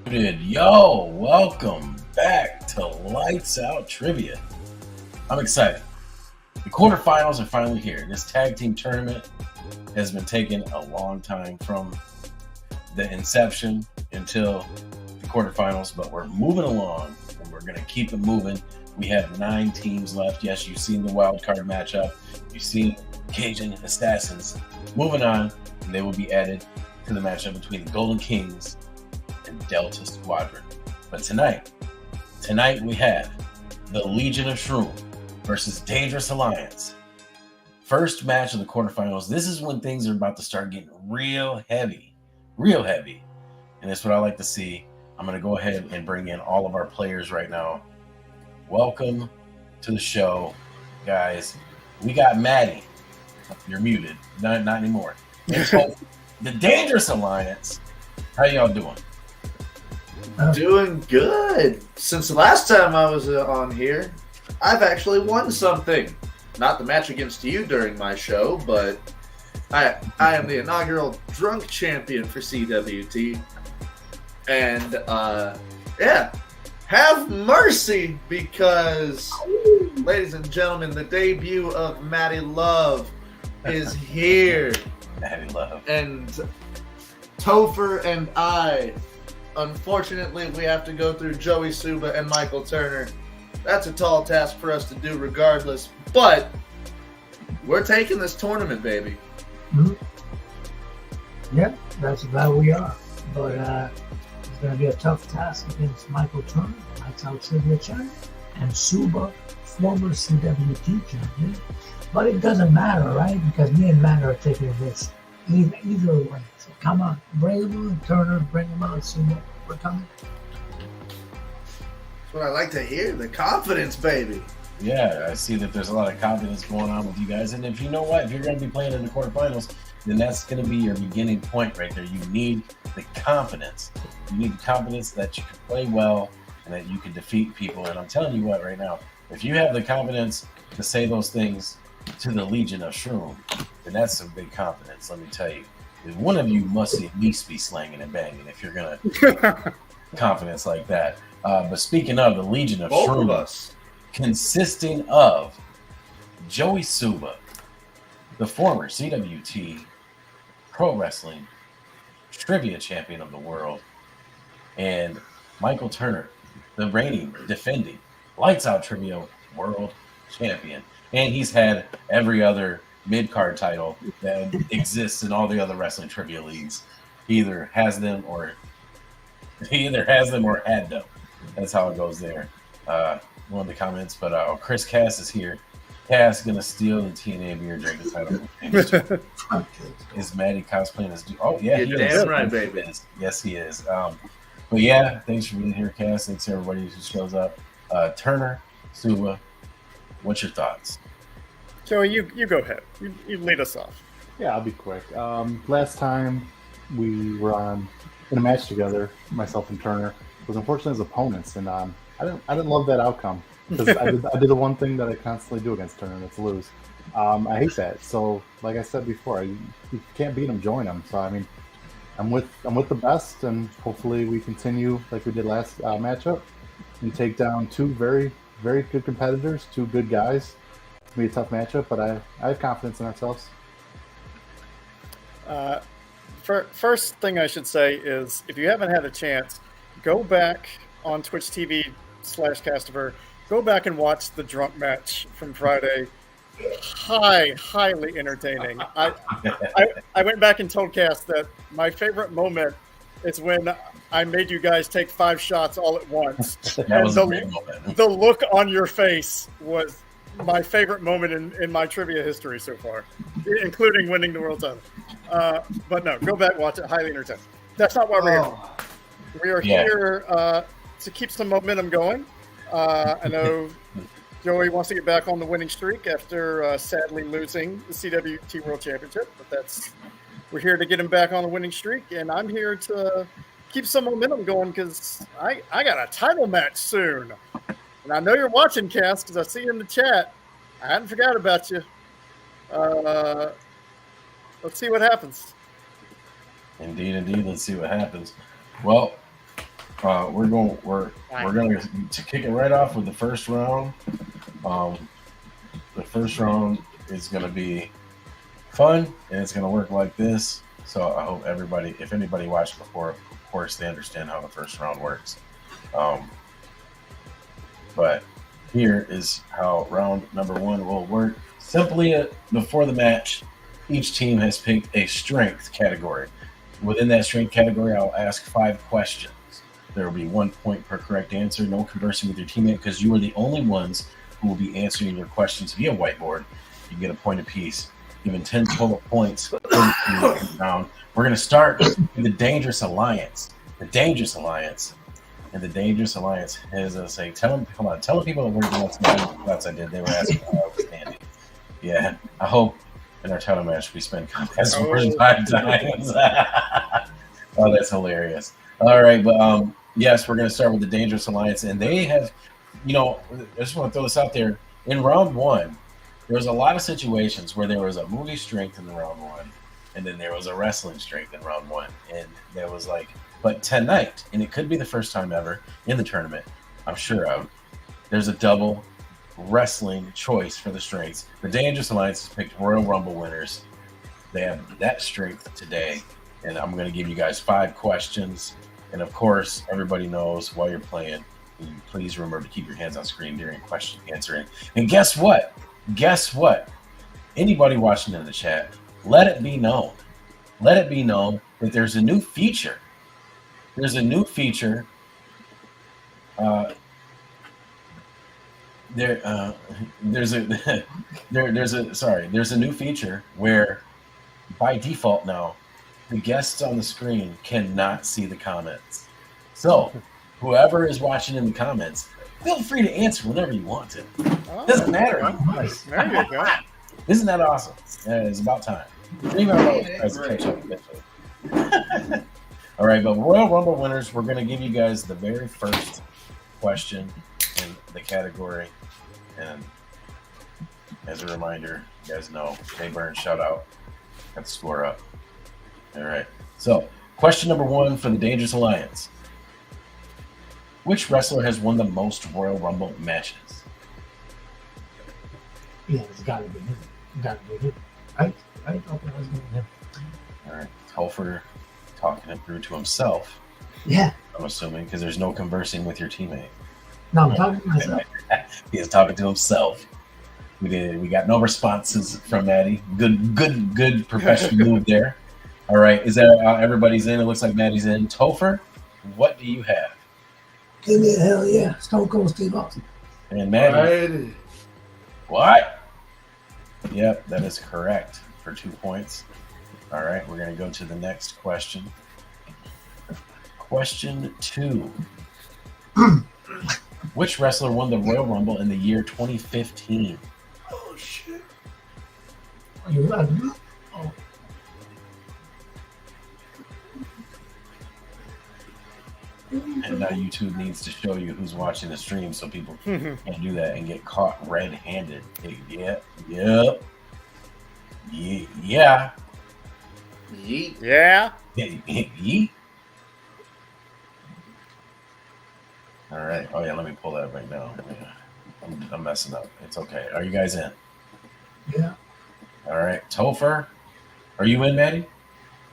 Yo, welcome back to Lights Out Trivia. I'm excited. The quarterfinals are finally here. This tag team tournament has been taking a long time from the inception until the quarterfinals, but we're moving along and we're going to keep it moving. We have 9 teams left. Yes, you've seen the wild card matchup. You've seen Cajun Assassins. Moving on, and they will be added to the matchup between the Golden Kings and Delta Squadron. But tonight we have the Legion of Shroom versus Dangerous Alliance. First match of the quarterfinals. This is when things are about to start getting real heavy. And that's what I like to see. I'm going to go ahead and bring in all of our players right now. Welcome to the show, guys. We got Maddie. You're muted. Not anymore. So, the Dangerous Alliance. How y'all doing? Doing good. Since the last time I was on here, I've actually won something. Not the match against you during my show, but I am the inaugural drunk champion for CWT. And have mercy, because, ladies and gentlemen, the debut of Maddie Love is here. Maddie Love. And Topher and I, unfortunately, we have to go through Joey Suba and Michael Turner. That's a tall task for us to do regardless, but we're taking this tournament, baby. Mm-hmm. Yeah, that's about where we are. But it's going to be a tough task against Michael Turner, Lights Out Trivia champion, and Suba, former CWT champion. But it doesn't matter, right? Because me and Matt are taking this either way. So come on, bring him on, Turner, bring him on, Suba. We're coming. That's what I like to hear, the confidence, baby. Yeah, I see that there's a lot of confidence going on with you guys. And if you know what, if you're going to be playing in the quarterfinals, then that's going to be your beginning point right there. You need the confidence. You need the confidence that you can play well and that you can defeat people. And I'm telling you what, right now, if you have the confidence to say those things to the Legion of Shroom, then that's some big confidence, let me tell you. One of you must at least be slanging and banging if you're going to confidence like that. But speaking of the Legion of Both Shroom, of us. consisting of Joey Suba, the former CWT Pro Wrestling Trivia Champion of the World, and Michael Turner, the reigning, defending Lights Out Trivia World Champion. And he's had every other mid-card title that exists in all the other wrestling trivia leagues. He either has them or had them. That's how it goes there. One of the comments, but Chris Cass is here. Cass gonna steal the TNA beer drinking title. Is Maddie cosplaying as? Oh yeah, You're damn right, baby. Yes, he is. But yeah, thanks for being here, Cass. Thanks to everybody who shows up. Turner, Suba, what's your thoughts? Joey, you go ahead. You lead us off. Yeah, I'll be quick. Last time we were in a match together, myself and Turner, was unfortunately as opponents, and I didn't love that outcome, because I did the one thing that I constantly do against Turner, that's lose. I hate that. So, like I said before, you can't beat them, join them. So I mean, I'm with the best, and hopefully we continue like we did last matchup and take down 2 very, very good competitors, 2 good guys. It's gonna be a tough matchup, but I have confidence in ourselves. First thing I should say is, if you haven't had a chance, go back on Twitch TV/Castiver. Go back and watch the drunk match from Friday. Highly entertaining. I went back and told Cass that my favorite moment is when I made you guys take 5 shots all at once. That was a great moment. The look on your face was my favorite moment in my trivia history so far, including winning the world title. But no, go back, watch it. Highly entertaining. That's not why we're here. We are here to keep some momentum going. I know Joey wants to get back on the winning streak after sadly losing the CWT World Championship, but we're here to get him back on the winning streak, and I'm here to keep some momentum going because I got a title match soon. And I know you're watching, Cass, because I see you in the chat. I hadn't forgot about you. Let's see what happens. Indeed. Let's see what happens. Well, we're going to kick it right off with the first round. The first round is going to be fun, and it's going to work like this. So I hope everybody, if anybody watched before, of course, they understand how the first round works. But here is how round number 1 will work. Simply, before the match, each team has picked a strength category. Within that strength category, I'll ask 5 questions. There will be 1 point per correct answer. No conversing with your teammate because you are the only ones who will be answering your questions via whiteboard. You get a point apiece. Given 10 total points round. We're going to start with the Dangerous Alliance. The Dangerous Alliance. And the Dangerous Alliance has a say, tell the people that we're doing what I did. They were asking how I was standing. Yeah, I hope in our title match we spend contest words 5 times. Oh, that's hilarious. All right, but yes, we're going to start with the Dangerous Alliance, and they have, I just want to throw this out there. In round 1, there was a lot of situations where there was a movie strength in the round 1, and then there was a wrestling strength in round 1, and there was but tonight, and it could be the first time ever in the tournament, I'm sure of, there's a double wrestling choice for the strengths. The Dangerous Alliance has picked Royal Rumble winners. They have that strength today, and I'm going to give you guys 5 questions. And of course, everybody knows while you're playing, please remember to keep your hands on screen during question answering. And guess what? Anybody watching in the chat, let it be known that there's a new feature. There's a new feature. There's a new feature where by default now the guests on the screen cannot see the comments. So whoever is watching in the comments, feel free to answer whenever you want to. Doesn't matter. There you go. Isn't that awesome? Yeah, it's about time. Maybe I'll try to catch up eventually. All right, but Royal Rumble winners, we're going to give you guys the very first question in the category. And as a reminder, you guys know, Jay Burns, shout out, got the score up. All right, so question number 1 for the Dangerous Alliance. Which wrestler has won the most Royal Rumble matches? Yeah, it's got to be him. Right? Okay, let's go with him. All right, Telfer talking it through to himself. Yeah. I'm assuming because there's no conversing with your teammate. No, I'm talking to myself. He is talking to himself. We got no responses from Maddie. Good professional move there. All right, is that everybody's in? It looks like Maddie's in. Topher, what do you have? Give me a hell yeah. Stone Cold Steve Austin. And Maddie. Right. What? Yep, that is correct for 2 points. All right, we're going to go to the next question. Question 2. Which wrestler won the Royal Rumble in the year 2015? Oh, shit. Are you ready? Oh. And now YouTube needs to show you who's watching the stream so people can't do that and get caught red-handed. Yep. Yeah. Yeet. Yeah. Yeet. All right. Oh, yeah, let me pull that right now. I'm messing up. It's okay. Are you guys in? Yeah. All right. Topher, are you in, Maddie?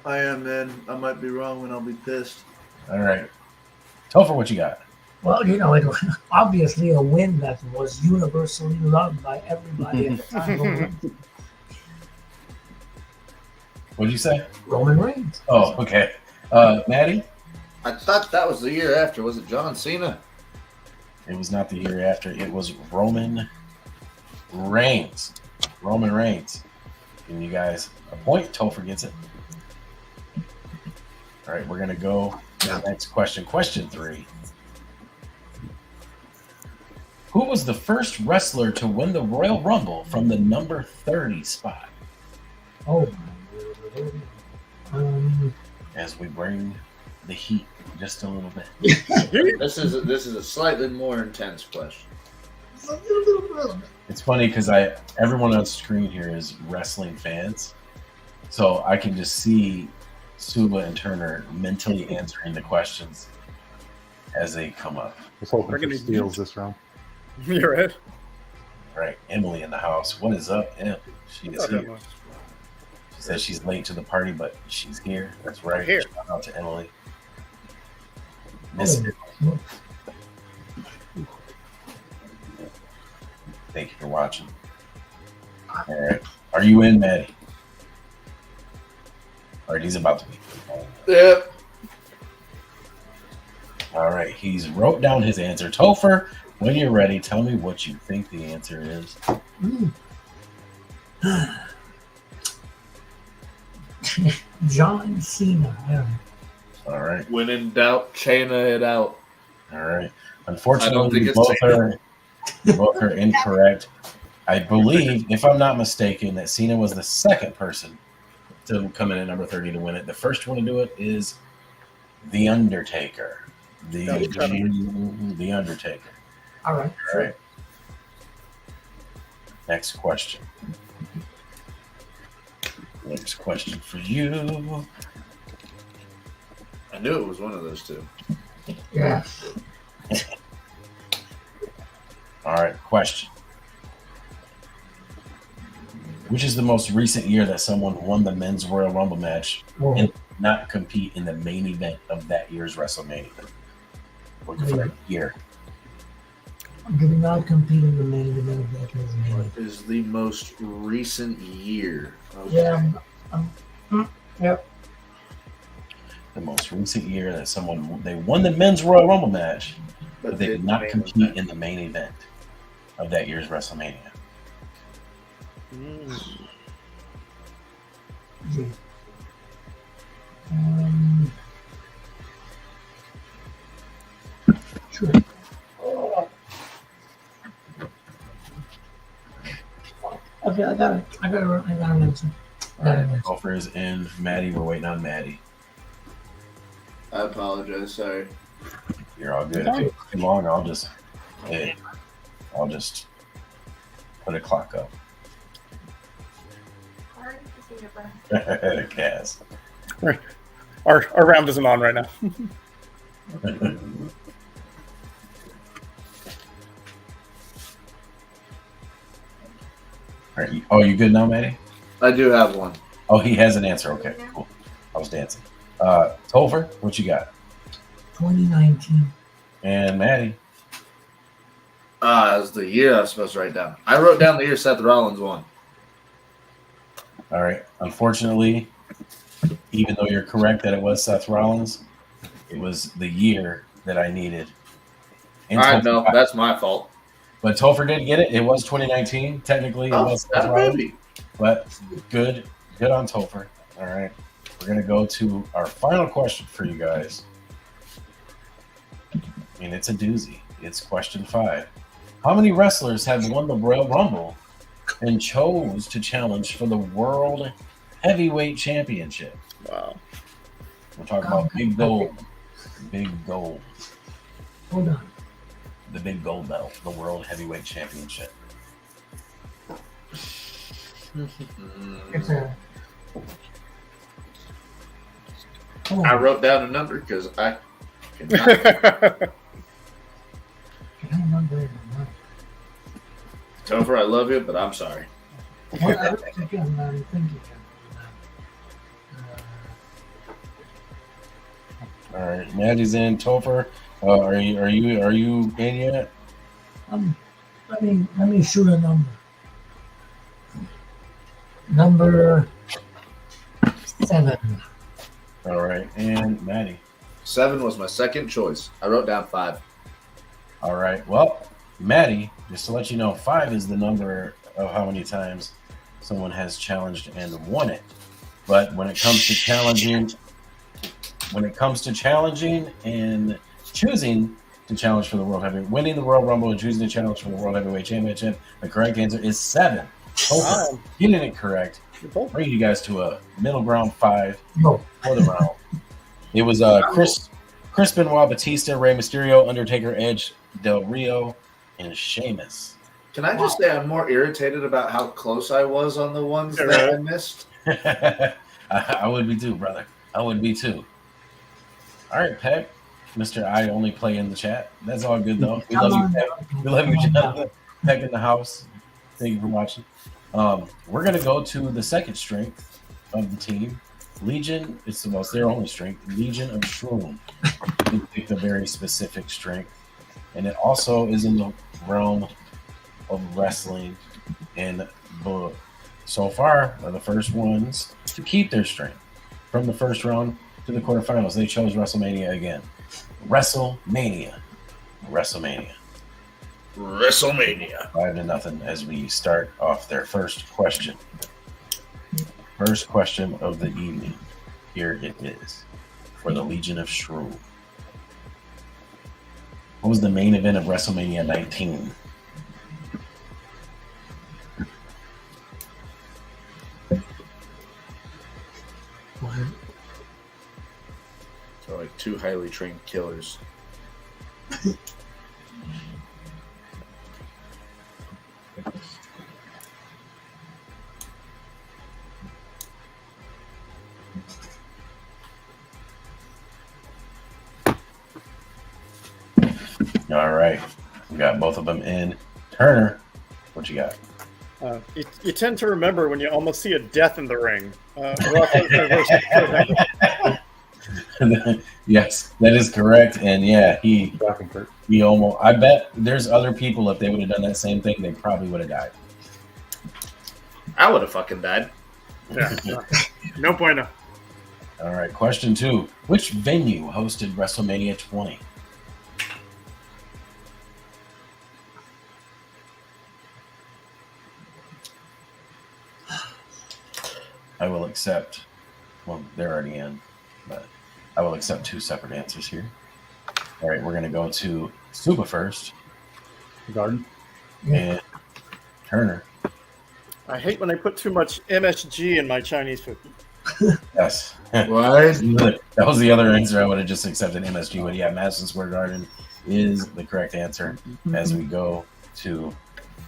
I am in. I might be wrong and I'll be pissed. All right. Topher, what you got? Well, it was obviously a win that was universally loved by everybody at the time. What did you say? Roman Reigns. Oh, okay. Maddie? I thought that was the year after. Was it John Cena? It was not the year after. It was Roman Reigns. Roman Reigns. Giving you guys a point. Topher gets it. All right, we're going to go to the next question. Question 3. Who was the first wrestler to win the Royal Rumble from the number 30 spot? Oh, my. As we bring the heat just a little bit. This is a slightly more intense question. It's funny because everyone on screen here is wrestling fans, so I can just see Suba and Turner mentally answering the questions. as they come up. was hoping We're for gonna steals this round. You're right. All right, Emily in the house. What is up, Em? She is Oh, here. damn. She says she's late to the party, but she's here. That's right. Here. Shout out to Emily. Miss it. Oh, Thank you for watching. All right. Are you in, Maddie? All right, he's about to be. Yep. All right, he's wrote down his answer. Topher, when you're ready, tell me what you think the answer is. John Cena. Yeah. All right. When in doubt, Chaina it out. All right. I don't Unfortunately, think it's both are incorrect. I believe, if I'm not mistaken, that Cena was the second person to come in at number 30 to win it. The first one to do it is The Undertaker. The Undertaker. All right. All right. Next question. Next question for you. I knew it was one of those two. Yes. All right, question. Which is the most recent year that someone won the men's Royal Rumble match Whoa. and not compete in the main event of that year's WrestleMania? Looking for a year. Did not compete in the main event of that WrestleMania. What is the most recent year? Okay. Yeah. Yep. The most recent year that they won the men's Royal Rumble match, but they did not main compete event. in the main event of that year's WrestleMania. Gee. Sure. Okay, I got it. I got an answer. All right, Gopher is in. Maddie, we're waiting on Maddie. I apologize. Sorry. You're all good. If it's too long, I'll just put a clock up. Cass. Our round isn't on right now. All right. Oh, you good now, Maddie? I do have one. Oh, he has an answer. Okay, cool. I was dancing. Topher, what you got? 2019. And Maddie. It was the year I was supposed to write down. I wrote down the year Seth Rollins won. All right. Unfortunately, even though you're correct that it was Seth Rollins, it was the year that I needed. And All right, Topher no, got it. that's my fault. But Topher did get it. It was 2019. Technically, it was Seth that Rollins. baby. But good on Topher. All right. We're going to go to our final question for you guys. And it's a doozy. It's question 5. How many wrestlers have won the Royal Rumble and chose to challenge for the World Heavyweight Championship? Wow. We're talking about Big Gold. Big Gold. Hold on. The Big Gold Belt. The World Heavyweight Championship. It's a. Hold I on. wrote down a number because I cannot. I don't remember it. Topher, I love you, but I'm sorry. What I was thinking, I'm thinking. All right. Maddie's in. Topher, are you in yet? Let me shoot a number. Number 7. All right. And Maddie. 7 was my second choice. I wrote down 5. All right. Well, Maddie, just to let you know, 5 is the number of how many times someone has challenged and won it. But when it comes to challenging and choosing to challenge for the World Heavyweight, winning the Royal Rumble and choosing to challenge for the World Heavyweight Championship, the correct answer is 7. Wow. Getting it correct. Bring you guys to a middle ground 5 No. for the round. It was Chris Benoit, Batista, Rey Mysterio, Undertaker, Edge, Del Rio, and Sheamus. Can I just say I'm more irritated about how close I was on the ones that I missed? I would be too, brother. I would be too. All right, Peck. Mr. I only play in the chat. That's all good though. We Come love you, on Peck. down. We love you, Come on Jonathan. down. Peck in the house. Thank you for watching. We're gonna go to the second strength of the team. Legion, it's their only strength. Legion of Shroom. They picked a very specific strength. And it also is in the realm of wrestling. And so far are the first ones to keep their strength. From the first round to the quarterfinals, they chose WrestleMania again. WrestleMania. 5-0 as we start off their first question. First question of the evening. Here it is for the Legion of Shroom. What was the main event of WrestleMania 19? What? So like two highly trained killers. All right. We got both of them in. Turner, what you got? You tend to remember when you almost see a death in the ring. Yes, that is correct. And yeah, he almost. I bet there's other people, if they would have done that same thing, they probably would have died. I would have fucking died. Yeah, no bueno. All right, question 2. Which venue hosted WrestleMania 20? I will accept, well, they're already in, but I will accept 2 separate answers here. All right, we're going to go to Suba first. Garden. And Turner. I hate when they put too much MSG in my Chinese food. Yes. What? That was the other answer. I would have just accepted MSG. But yeah, Madison Square Garden is the correct answer as we go to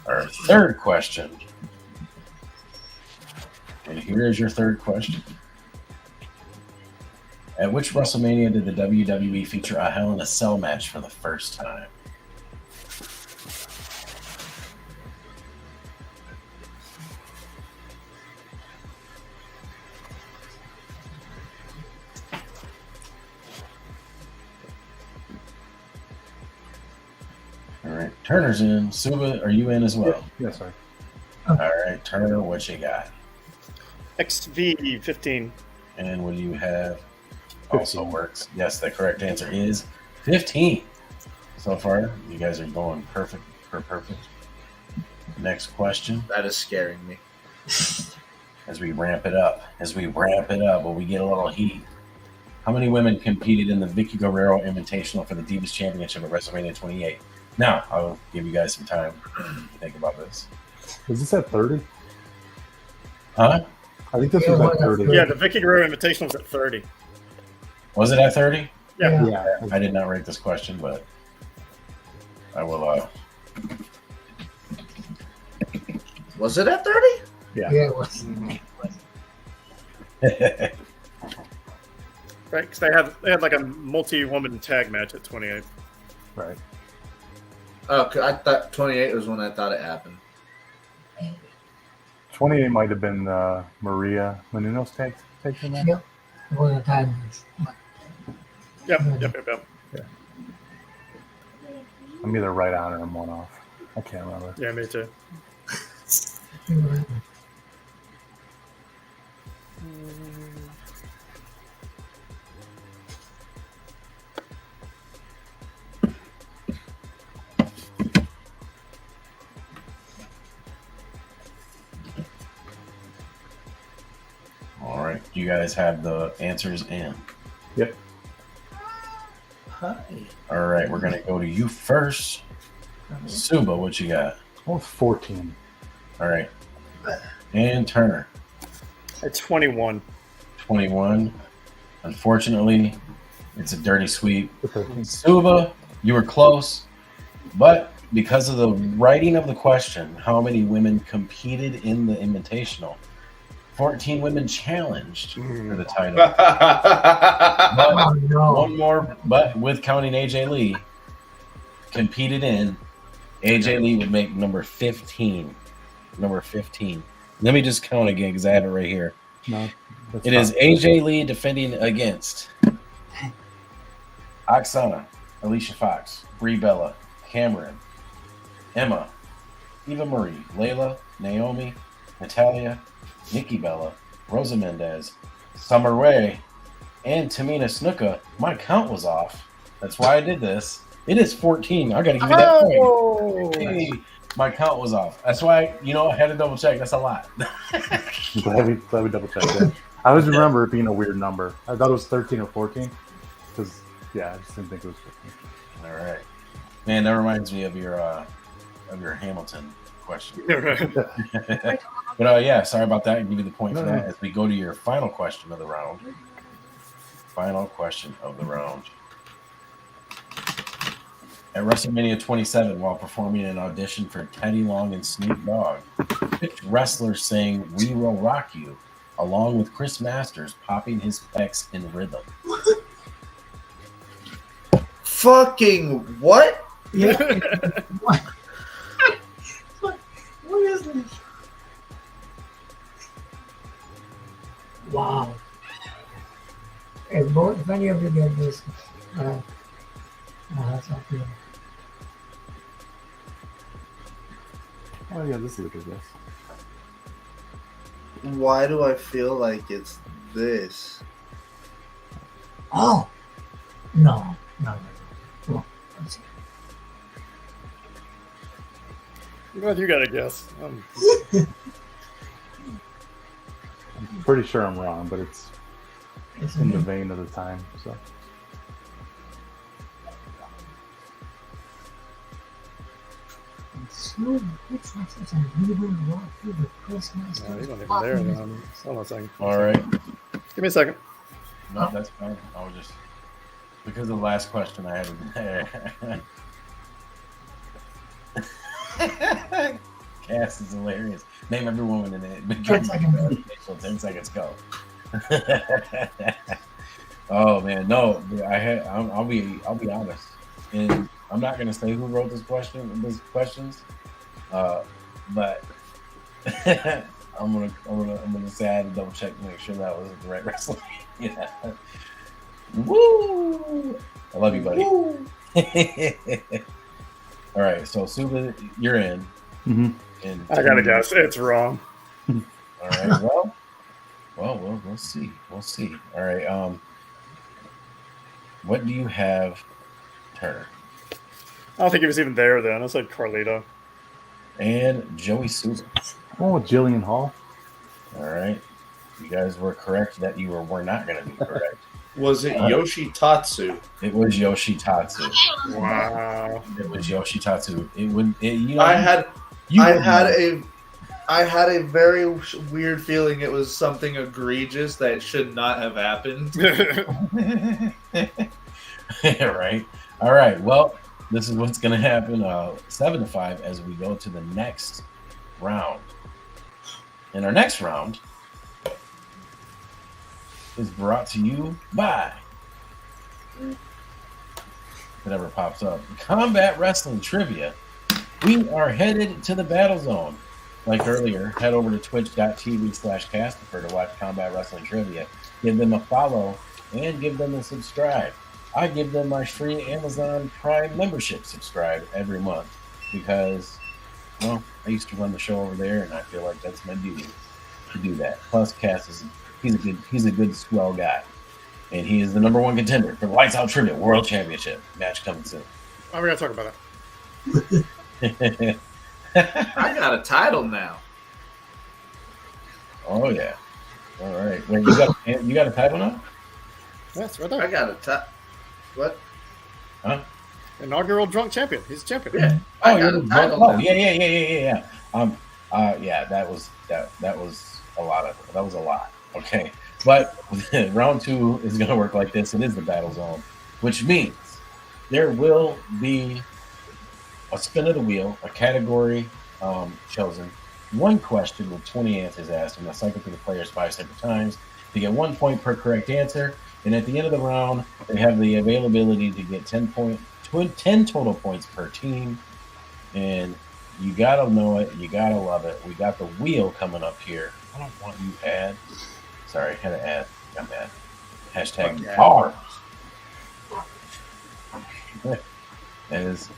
our third question. And here is your third question. At which WrestleMania did the WWE feature a Hell in a Cell match for the first time? All right, Turner's in. Suba, are you in as well? Yes, sir. All right, Turner, what you got? XV15. And what do you have? Also works. Yes, the correct answer is 15. So far, you guys are going perfect for perfect. Next question. That is scaring me. As we ramp it up, will we get a little heat? How many women competed in the Vicky Guerrero Invitational for the Divas Championship at WrestleMania 28? Now, I'll give you guys some time to think about this. Was this at 30? Huh? I think this was at 30. Yeah, the Vicky Guerrero Invitational was at 30. Was it at 30? Yeah. Yeah. I did not rate this question, but I will. Was it at 30? Yeah. Yeah, it was. Right, because they had like a multi-woman tag match at 28. Right. Oh, I thought 28 was when I thought it happened. 28 might have been Maria Menounos tag team match. Yep. It was a time match. Yep. I'm either right on or I'm one off. I can't remember. Yeah, me too. All right, you guys have the answers in. Yep. Hi. All right, we're gonna go to you first. Suba, what you got? I was 14. All right, and Turner, At 21. 21. Unfortunately, it's a dirty sweep. Okay. Suba, you were close, but because of the writing of the question, how many women competed in the Invitational? 14 women challenged for the title. Oh, no. One more, but with counting AJ Lee, competed in. AJ Lee would make number 15. Number 15. Let me just count again because I have it right here. No, It is AJ Lee defending against Oksana, Alicia Fox, Brie Bella, Cameron, Emma, Eva Marie, Layla, Naomi, Natalia, Nikki Bella, Rosa Mendez, Summer Rae, and Tamina Snuka. My count was off. That's why I did this. It is 14. I got to give you that point. Hey, my count was off. That's why, I had to double check. That's a lot. glad we double checked that. I always remember it being a weird number. I thought it was 13 or 14. Because, I just didn't think it was 15. All right. Man, that reminds me of your Hamilton question. But yeah, sorry about that. I'll give you the point for that as we go to your final question of the round. Final question of the round. At WrestleMania 27, while performing an audition for Teddy Long and Snoop Dogg, which wrestler sang "We Will Rock You" along with Chris Masters popping his pecs in rhythm? Fucking what? Yeah. What? What is this? Wow. If any of you get this, that's up here. Oh, yeah, this is a good guess. Why do I feel like it's this? Oh! No. Well, let's see. I'm glad you got a guess. I'm pretty sure I'm wrong, but it's in the vein of the time. So No, he's not even there. Then. Hold on a second. All right. Give me a second. No, that's fine. I was just because of the last question I had in there. Cass is hilarious. Name every woman in it. 10 seconds. 10 seconds go. Oh man, no. I'll be honest, and I'm not gonna say who wrote these questions, but I'm gonna say I had to double check to make sure that was the right wrestler. Yeah. Woo! I love you, buddy. All right, so Suba, you're in. Mm-hmm. And I gotta guess. It's wrong. All right. Well, we'll see. We'll see. All right. What do you have, Turner? I don't think he was even there then. I said Carlito. And Joey Suba. Oh, Jillian Hall. All right. You guys were correct that you were not going to be correct. Was it Yoshitatsu? It was Yoshitatsu. Wow. It was Yoshitatsu. I had a very weird feeling it was something egregious that should not have happened. Right. All right. Well, this is what's going to happen 7-5 as we go to the next round. And our next round is brought to you by whatever pops up. Combat Wrestling Trivia. We are headed to the Battle Zone. Like earlier, head over to twitch.tv/Castifer to watch Combat Wrestling Trivia. Give them a follow and give them a subscribe. I give them my free Amazon Prime membership subscribe every month because, well, I used to run the show over there and I feel like that's my duty to do that. Plus, Cass he's a good swell guy. And he is the number one contender for the Lights Out Trivia World Championship match coming soon. Oh, we gotta talk about I got a title now. Oh yeah. All right. Wait, you got a title now? that. That's right there. I got a title. What? Huh? Inaugural drunk champion. He's a champion. Yeah. Oh, I got a title now. Yeah. Yeah, that was a lot. Okay. But round 2 is gonna work like this. It is the Battle Zone, which means there will be a spin of the wheel, a category chosen. one question with 20 answers asked, and they'll cycle through the players 5 separate times. They get 1 point per correct answer, and at the end of the round, they have the availability to get 10 total points per team. And you gotta know it, you gotta love it. We got the wheel coming up here. I don't want you ad. Sorry, had to add. I'm mad. Hashtag cars. As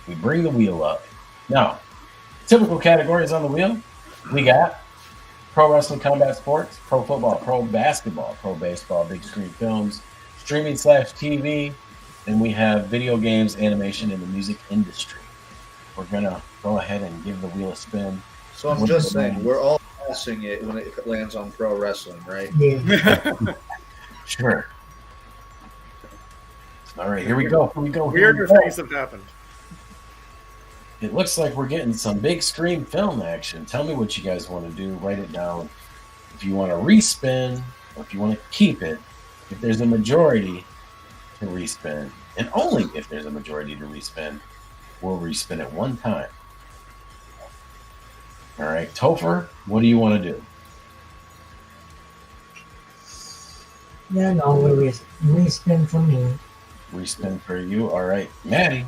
we bring the wheel up. Now, typical categories on the wheel. We got pro wrestling, combat sports, pro football, pro basketball, pro baseball, big screen films, streaming/TV, and we have video games, animation, and the music industry. We're gonna go ahead and give the wheel a spin. So I'm just saying, we're all passing it when it lands on pro wrestling, right? Yeah. Sure. All right, here we go. Weirder things have happened. It looks like we're getting some big screen film action. Tell me what you guys want to do. Write it down. If you want to respin or if you want to keep it, if there's a majority to respin, and only if there's a majority to respin, we'll respin it one time. All right, Topher, what do you want to do? Yeah, no, we'll respin for me. Respin for you. All right, Maddie.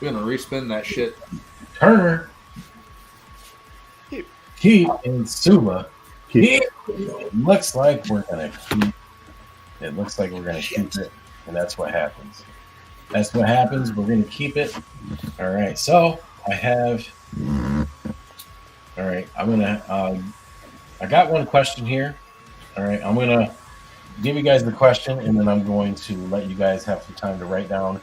We're gonna respin that shit. Turner. Keep and Suba. Keep. It looks like we're gonna keep. It looks like we're gonna keep it, and that's what happens. That's what happens. We're gonna keep it. All right. So I have. All right. I'm gonna. I got one question here. All right. I'm gonna give you guys the question, and then I'm going to let you guys have some time to write down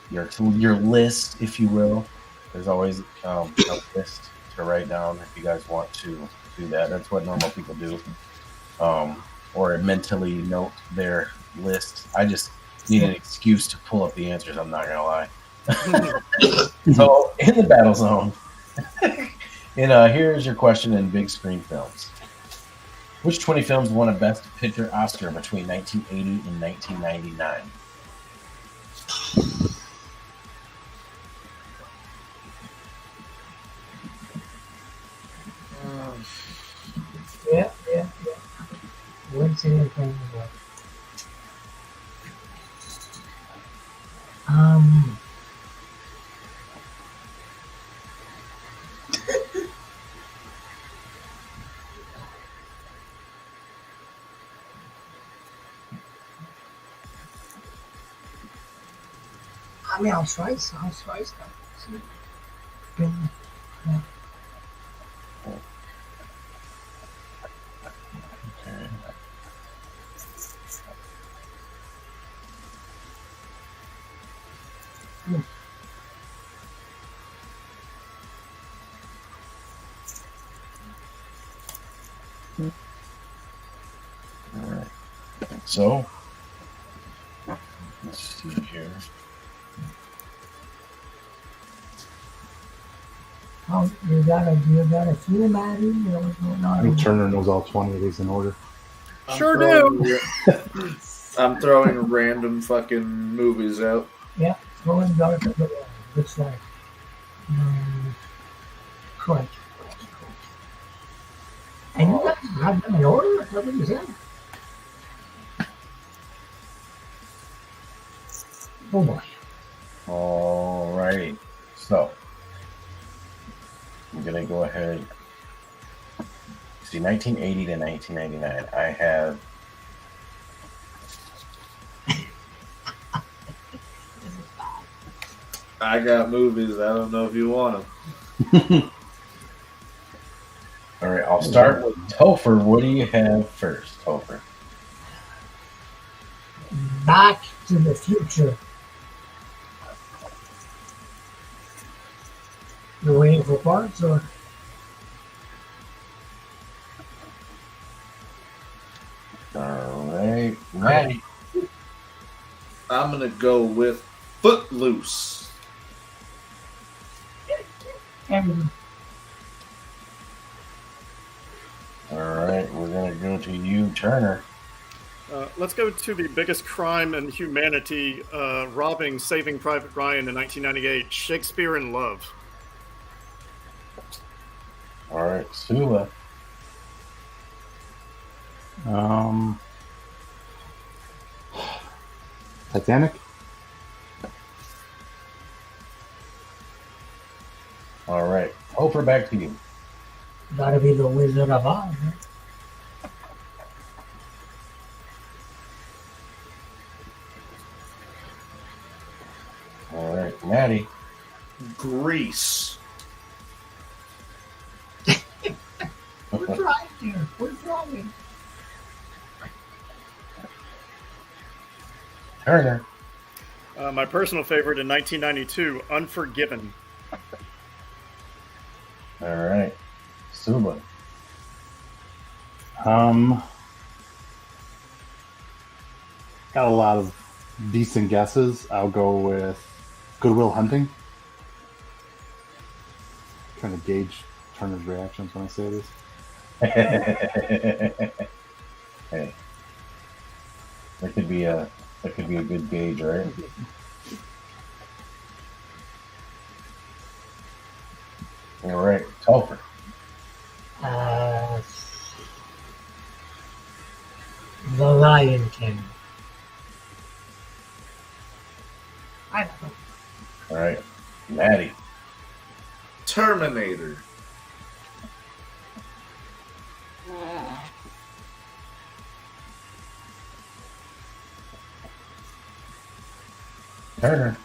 your list, if you will. There's always a list to write down if you guys want to do that. That's what normal people do, or mentally note their list. I just need an excuse to pull up the answers. I'm not gonna lie. So in the battle zone, and here's your question in big screen films. Which 20 films won a Best Picture Oscar between 1980 and 1999? Yeah. Wouldn't say anything about. I mean, I'll try stuff. Yeah. All right. So let's see here. Oh, you got a few, Maddie? You know what's going I think on? Turner knows all 20 of these in order. Sure do. I'm throwing random fucking movies out. Yeah, Going Dark of the World. Looks like. Correct. And you guys have them in order? What is that? Oh boy. All right. So I'm gonna go ahead. See, 1980 to 1999. I have. I got movies. I don't know if you want them. All right. I'll start with Topher. What do you have first, Topher? Back to the Future. You're waiting for parts, or? All right. Maddie. I'm gonna go with Footloose. Everything. All right. We're gonna go to you, Turner. Let's go to the biggest crime in humanity, robbing Saving Private Ryan in 1998, Shakespeare in Love. All right, Sula. Titanic. All right, Oprah, back to you. Gotta be the Wizard of Oz. Right? All right, Maddie. Greece. We're trying here. We're trying. Turner. My personal favorite in 1992, Unforgiven. All right, Suba. Got a lot of decent guesses. I'll go with Goodwill Hunting. Trying to gauge Turner's reactions when I say this. Hey, that could be a good gauge, right? All right, Topher. The Lion King. I don't know. All right, Maddie. Terminator. Turner.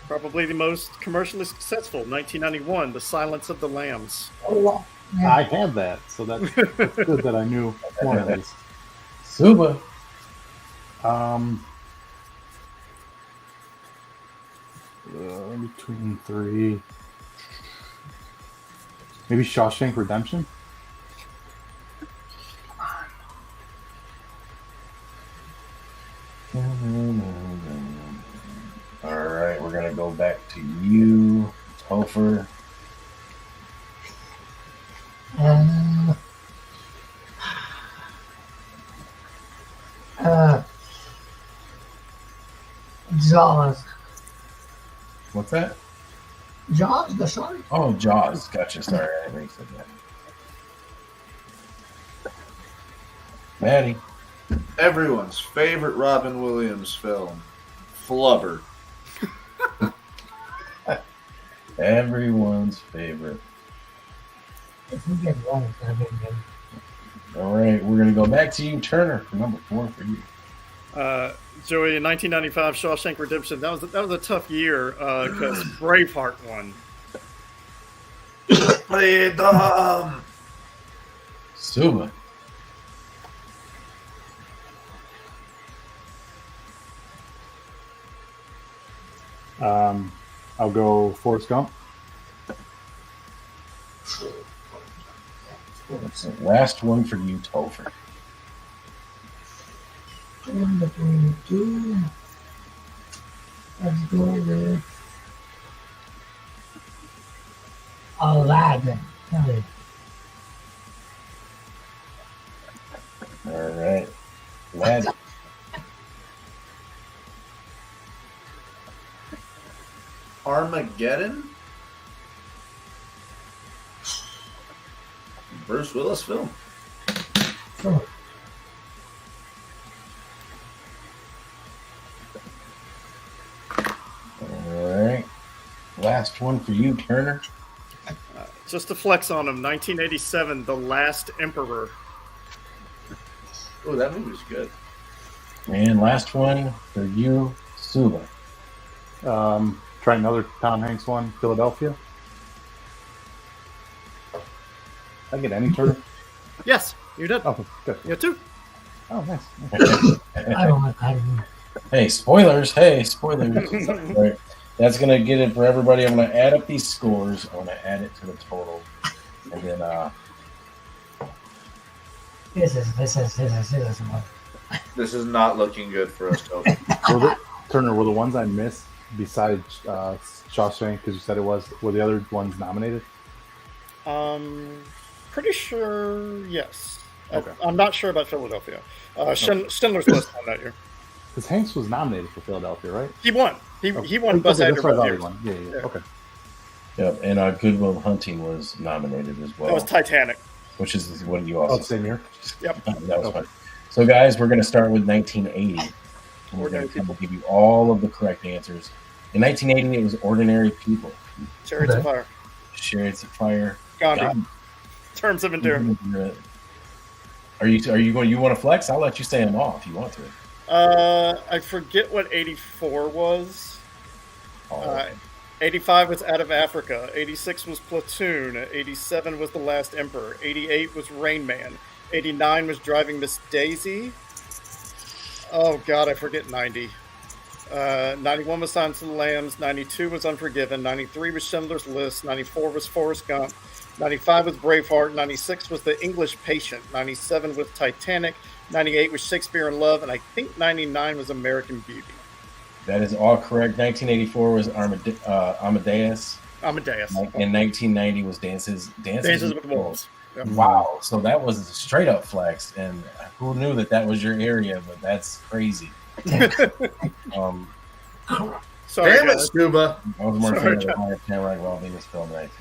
Probably the most commercially successful, 1991, The Silence of the Lambs. Oh, well, yeah. I had that, so that's good that I knew one of these. Suba. Between three. Maybe Shawshank Redemption? All right, we're gonna go back to you, Topher. Jaws. What's that? Jaws, the shark. Oh, Jaws. Gotcha. Sorry, I didn't say that. Maddie. Everyone's favorite Robin Williams film, Flubber. Everyone's favorite. If we get one, it's gonna be good. All right, we're gonna go back to you, Turner, for number 4 for you. Joey, in 1995, Shawshank Redemption. That was a tough year because Braveheart won. Freedom. Suba. I'll go Forrest Gump. That's the last one for you, Topher. Between two. Let's go with Aladdin. Kelly. All right. Maddie. Armageddon? Bruce Willis film. Sure. All right. Last one for you, Turner. Just to flex on him, 1987, The Last Emperor. Oh, that movie's good. And last one for you, Suba. Try another Tom Hanks one, Philadelphia. I get any Turner? Yes, you did. Oh, good. You too. Oh, nice. I don't know. Hey, spoilers. Hey, spoilers. Right. That's going to get it for everybody. I'm going to add up these scores. I'm going to add it to the total. And then, This is one. This is not looking good for us, Toby. Turner, were the ones I missed besides Shawshank, because you said it was, were the other ones nominated? Pretty sure, yes. Okay. I'm not sure about Philadelphia. Schindler's List won that year. Because Hanks was nominated for Philadelphia, right? He won. He won Buzz Okay, Aldrin that's what I both thought he years. won. Yeah. Okay. Yep, and Good Will Hunting was nominated as well. That was Titanic. Which is what you Oh, also same here. Yep. That was fun. So, guys, we're going to start with 1980. And we're going to give you all of the correct answers. In 1980, it was Ordinary People. Chariots of Fire. Chariots of Fire. Gandhi. Terms of Endearment. Are you going? You want to flex? I'll let you say them all if you want to. I forget what 84 was. Oh. 85 was Out of Africa. 86 was Platoon. 87 was The Last Emperor. 88 was Rain Man. 89 was Driving Miss Daisy. Oh, God, I forget 90. 91 was Silence of the Lambs. 92 was Unforgiven. 93 was Schindler's List. 94 was Forrest Gump. 95 was Braveheart. 96 was The English Patient. 97 was Titanic. 98 was Shakespeare in Love. And I think 99 was American Beauty. That is all correct. 1984 was Amadeus. Amadeus. And 1990 was Dances with Wolves. Yep. Wow. So that was a straight up flex. And who knew that was your area? But that's crazy. Sorry, Damn it, guys. Scuba. I was more fan of the Higher Tamarack Well Venus film right.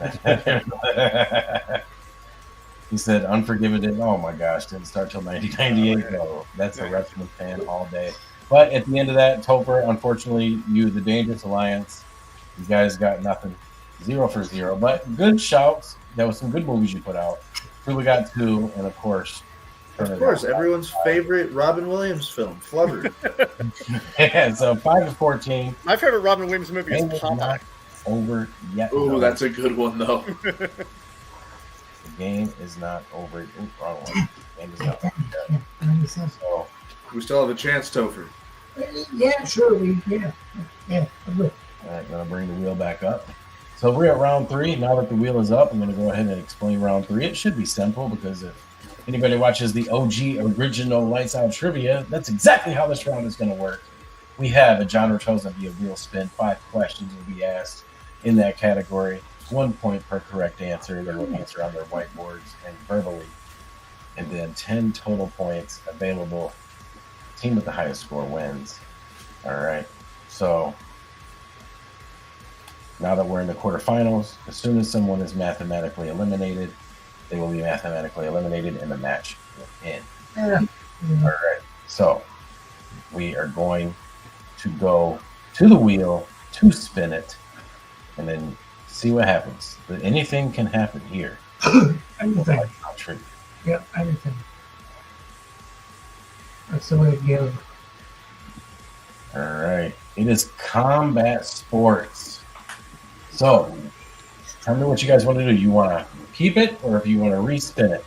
He said Unforgiven didn't. Oh my gosh, didn't start till 1998. No, that's a wrestling fan all day. But at the end of that, Topher, unfortunately, the Dangerous Alliance, you guys got nothing. 0 for 0. But good shouts. There was some good movies you put out. Truly got 2, and of course, everyone's favorite Robin Williams film, Flubber. Yeah, so 5 to 14. My favorite Robin Williams movie is Popeye. Over yet. Ooh, that's a good one, though. The game is not over. Ooh, wrong one. The game is not over yet. So, We still have a chance, Topher. Yeah, sure. Yeah. I'm good. all right, going to bring the wheel back up. So we're at round 3. Now that the wheel is up, I'm going to go ahead and explain round 3. It should be simple because if anybody watches the OG original Lights Out Trivia, that's exactly how this round is going to work. We have a genre chosen via wheel spin. 5 questions will be asked in that category. 1 point per correct answer. They will answer on their whiteboards and verbally. And then 10 total points available. Team with the highest score wins. All right. So now that we're in the quarterfinals, as soon as someone is mathematically eliminated, they will be mathematically eliminated and the match will end. Yeah. All right. So we are going to go to the wheel to spin it and then see what happens. But anything can happen here. Anything. Yep, anything. That's the way it goes. All right. It is combat sports. So tell me what you guys want to do. You want to keep it or if you want to respin it?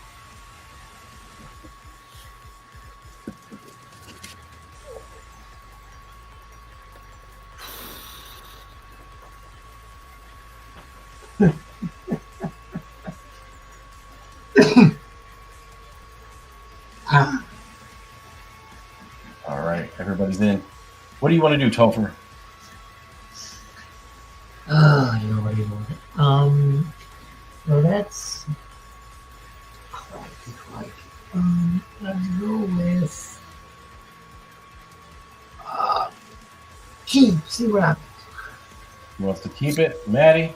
All right, everybody's in. What do you want to do, Topher? Oh, you already want it. So that's let's go with keep. See what happens. He wants to keep it. Maddie?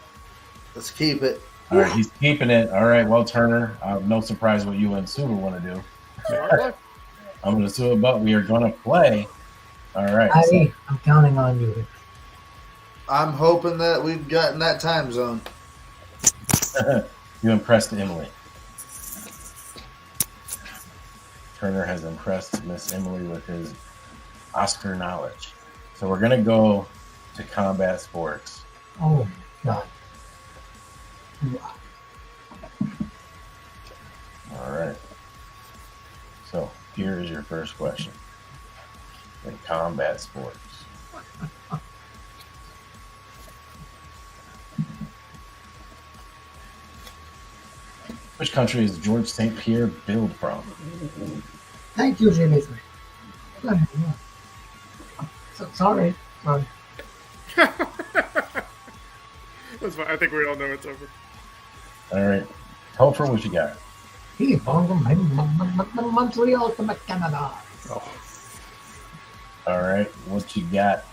Let's keep it. All right, he's keeping it. All right, well, Turner, no surprise what you and Suba want to do. I'm going to sue it, but we are going to play. All right. Maddie, I'm counting on you. I'm hoping that we've gotten that time zone. You impressed Emily. Turner has impressed Miss Emily with his Oscar knowledge. So we're going to go to combat sports. Oh, God. All right. So here is your first question. In combat sports. Which country is George St. Pierre billed from? Thank you, Jimmy. Sorry. That's fine. I think we all know it's over. All right. Topher, what you got? Montreal to Canada. All right. What you got?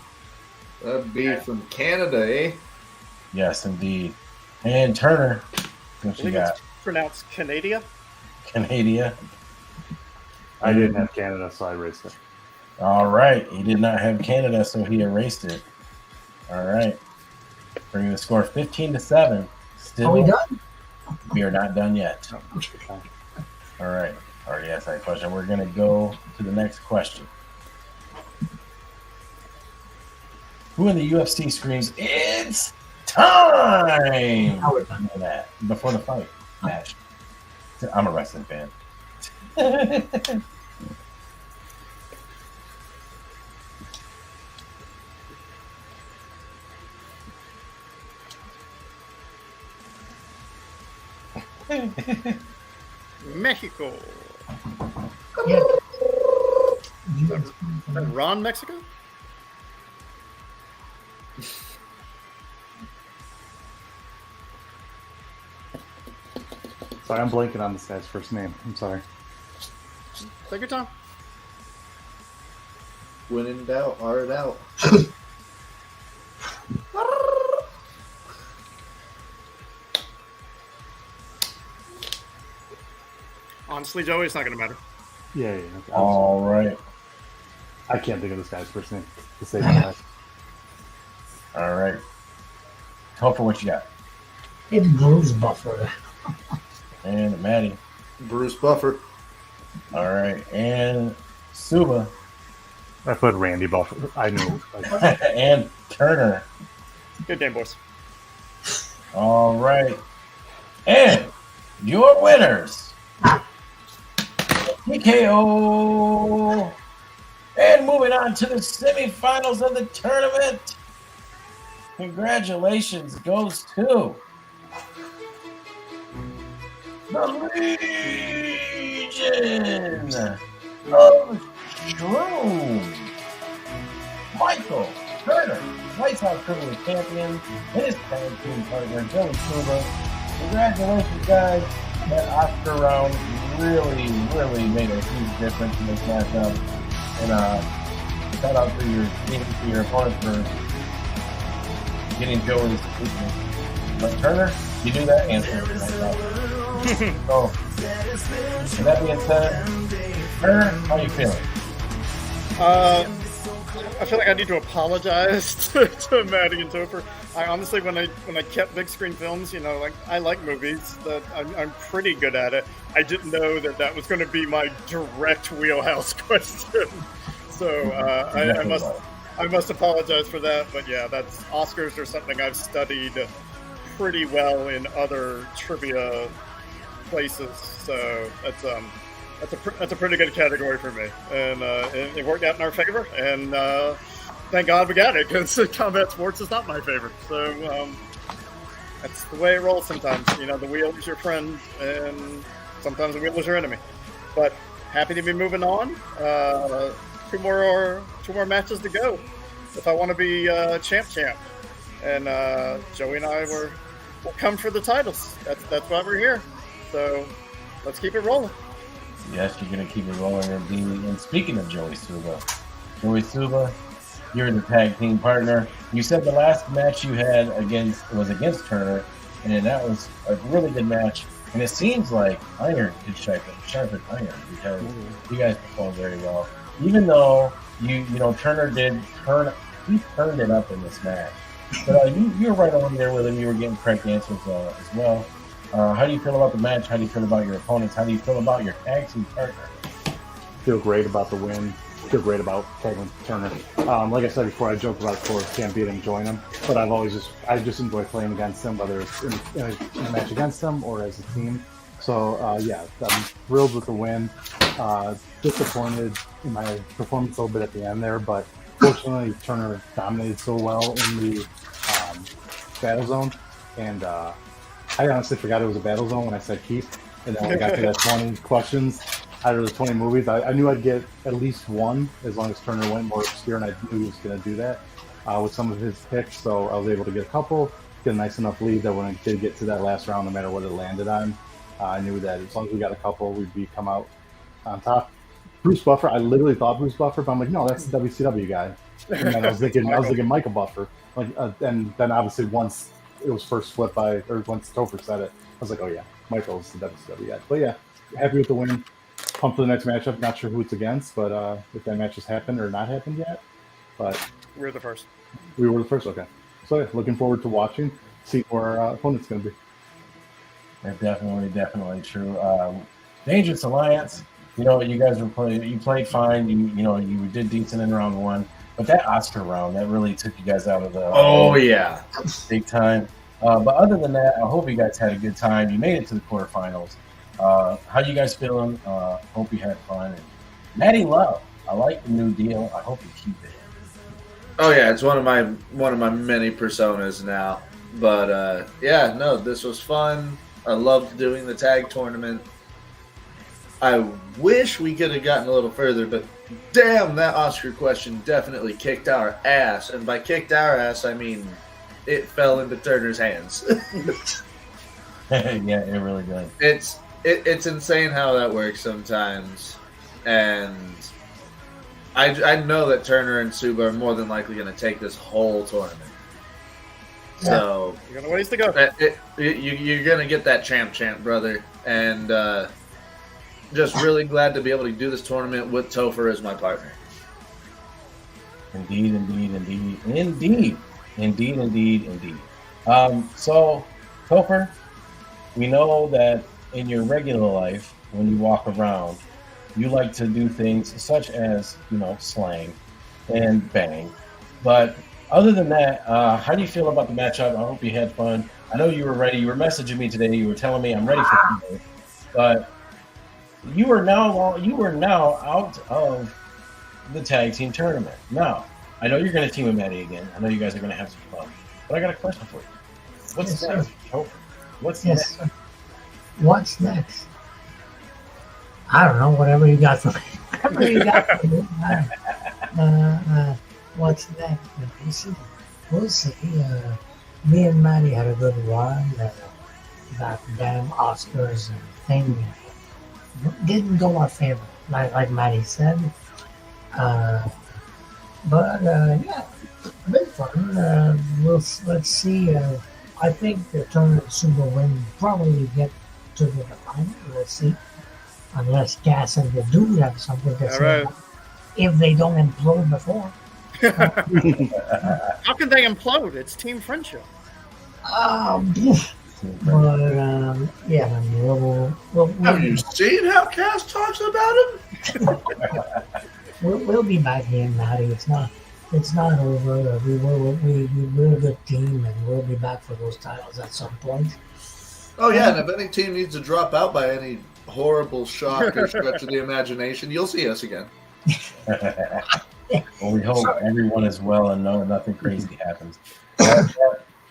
That'd be from Canada, eh? Yes, indeed. And Turner, I what you think got? it's pronounced Canada. Canada. I didn't have Canada, so I erased it. All right. He did not have Canada, so he erased it. All right. Bringing the score 15-7. Still, Are we done? we are not done yet. Okay. All right. Already asked that question. We're going to go to the next question. Who in the UFC screams, "It's time"? Now we're done. That before the fight match. I'm a wrestling fan. Mexico. Yeah. You guys- Is that Ron, Mexico? Sorry, I'm blanking on this guy's first name. I'm sorry. Take your time. When in doubt, R it out. Honestly, Joey, it's not going to matter. Yeah. Okay. All right. I can't think of this guy's first name to save my life. All right. Topher, what you got? It's Bruce Buffer. And Maddie. Bruce Buffer. All right. And Suba. I put Randy Buffer. I knew. And Turner. Good game, boys. All right. And your winners. TKO. And moving on to the semifinals of the tournament. Congratulations goes to the Legion of Shroom. Michael Turner, Lights Out Tournament champion, and his tag team partner, Joey Silva. Congratulations, guys. That Oscar round really made a huge difference in this matchup. And shout out to your team, to your opponent for getting Joey's weakness. But Turner, you do that answer. So, with that being said, Turner, how are you feeling? I feel like I need to apologize to Maddie and Topher. I honestly, when I kept big screen films, you know, like I like movies, that I'm pretty good at it. I didn't know that was going to be my direct wheelhouse question, so I must apologize for that. But yeah, that's Oscars are something I've studied pretty well in other trivia places, so that's a pretty good category for me, and it worked out in our favor, and thank God we got it, because combat sports is not my favorite, so that's the way it rolls sometimes. You know, the wheel is your friend, and sometimes the wheel is your enemy. But happy to be moving on. Two more matches to go if I want to be champ, and Joey and I will come for the titles. That's why we're here. So let's keep it rolling. Yes, you're going to keep it rolling indeed. And speaking of Joey Suba, you're the tag team partner. You said the last match you had was against Turner, and that was a really good match. And it seems like iron is sharpened iron, because you guys performed very well. Even though you know Turner he turned it up in this match. But you were right on there with him. You were getting correct answers as well. How do you feel about the match? How do you feel about your opponents? How do you feel about your tag team partner? Feel great about the win. Feel great about tagging Turner. Like I said before, I joke about, of course, can't beat him, join him. But I just enjoy playing against him, whether it's in a match against him or as a team. So yeah, I'm thrilled with the win. Disappointed in my performance a little bit at the end there, but fortunately Turner dominated so well in the battle zone, and I honestly forgot it was a battle zone when I said Keith, and then when I got to that 20 questions out of the 20 movies, I knew I'd get at least one as long as Turner went more obscure, and I knew he was going to do that with some of his picks, so I was able to get a couple, get a nice enough lead that when I did get to that last round, no matter what it landed on, I knew that as long as we got a couple, we'd come out on top. Bruce Buffer, I literally thought Bruce Buffer, but I'm like, no, that's the WCW guy. And then I was thinking Michael Buffer. And then obviously once it was first flipped by, or once Topher said it, I was like, oh yeah, Michael's the WCW yet. But yeah, happy with the win. Pumped for the next matchup. Not sure who it's against, but if that match has happened or not happened yet. But We're the first. we were the first. Okay. So yeah, looking forward to watching, see where our opponent's going to be. That's definitely true. Dangerous Alliance. You know, you guys were playing. You played fine. You did decent in round one, but that Oscar round that really took you guys out of the. Oh yeah, big time. But other than that, I hope you guys had a good time. You made it to the quarterfinals. How you guys feeling? Hope you had fun. And Maddie Love, I like the new deal. I hope you keep it. oh yeah. It's one of my many personas now. But yeah, no, this was fun. I loved doing the tag tournament. I wish we could have gotten a little further, but damn, that Oscar question definitely kicked our ass. And by kicked our ass, I mean it fell into Turner's hands. Yeah, it really did. It's insane how that works sometimes. And I know that Turner and Suba are more than likely going to take this whole tournament. Yeah. So You got a ways to go. you're going to get that champ, brother. And just really glad to be able to do this tournament with Topher as my partner. Indeed. So, Topher, we know that in your regular life, when you walk around, you like to do things such as, slang and bang. But other than that, how do you feel about the matchup? I hope you had fun. I know you were ready. You were messaging me today. You were telling me I'm ready for today. But you are now out of the tag team tournament. Now, I know you're going to team with Maddie again. I know you guys are going to have some fun. But I got a question for you. What's Yes, next? sir. What's Yes, next? sir. What's next? I don't know. Whatever you got for me. Whatever you got for me. What's next? We'll see. Me and Maddie had a good run. That damn Oscars thing didn't go our favor, like Maddie said. But yeah, been fun. Let's see. I think the tournament Super win probably get to the final. Let's see. Unless Gas and the Dude have something to say. right. If they don't implode before. How can they implode? It's team friendship. But yeah, I mean, Have you seen how Cass talks about him? we'll be back here, Maddie. It's not over. We're a good team, and we'll be back for those titles at some point. Oh yeah, and if any team needs to drop out by any horrible shock or stretch of the imagination, you'll see us again. Well, we hope everyone is well and nothing crazy happens.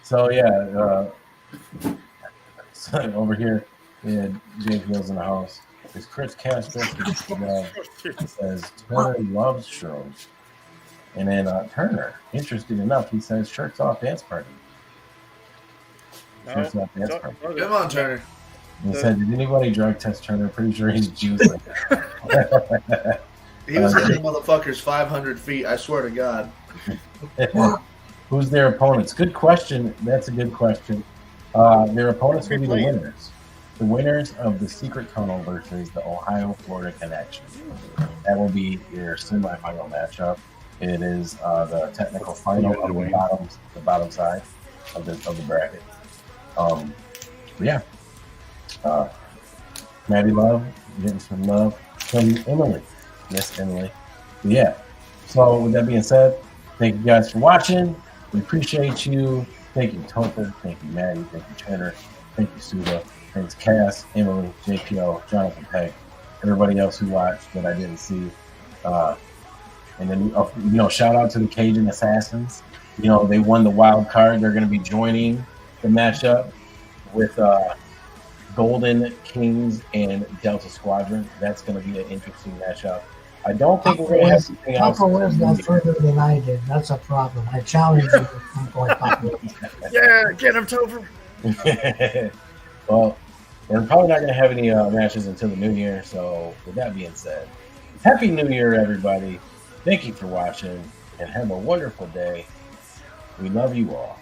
So yeah, so over here, Jake Mills in the house. Is Chris Castro says Turner loves Shroom. And then Turner, interesting enough, he says shirts off dance party. Shirts off dance party. Come on, Turner. And he said, did anybody drug test Turner? Pretty sure he's juicing. He was hitting motherfuckers 500 feet, I swear to God. Who's their opponents? Good question. That's a good question. Their opponents will be the winners. The winners of the Secret Tunnel versus the Ohio-Florida Connection. That will be your semifinal matchup. It is the technical final of the bottom side of the bracket. Yeah. Maddie Love, getting some love from Emily. Miss Emily. Yeah. So with that being said, thank you guys for watching. We appreciate you. Thank you, Topher. Thank you, Maddie. Thank you, Turner. Thank you, Suba. Thanks, Cass, Emily, JPO, Jonathan Peck, everybody else who watched that I didn't see. And then, shout out to the Cajun Assassins. They won the wild card. They're going to be joining the matchup with Golden Kings and Delta Squadron. That's going to be an interesting matchup. I don't think we're going to have anything else. Papa Wiz got further than I did. That's a problem. I challenge you to come play Papa Wiz. Yeah, get him, Topher. Well, we're probably not going to have any matches until the new year. So with that being said, Happy New Year, everybody. Thank you for watching and have a wonderful day. We love you all.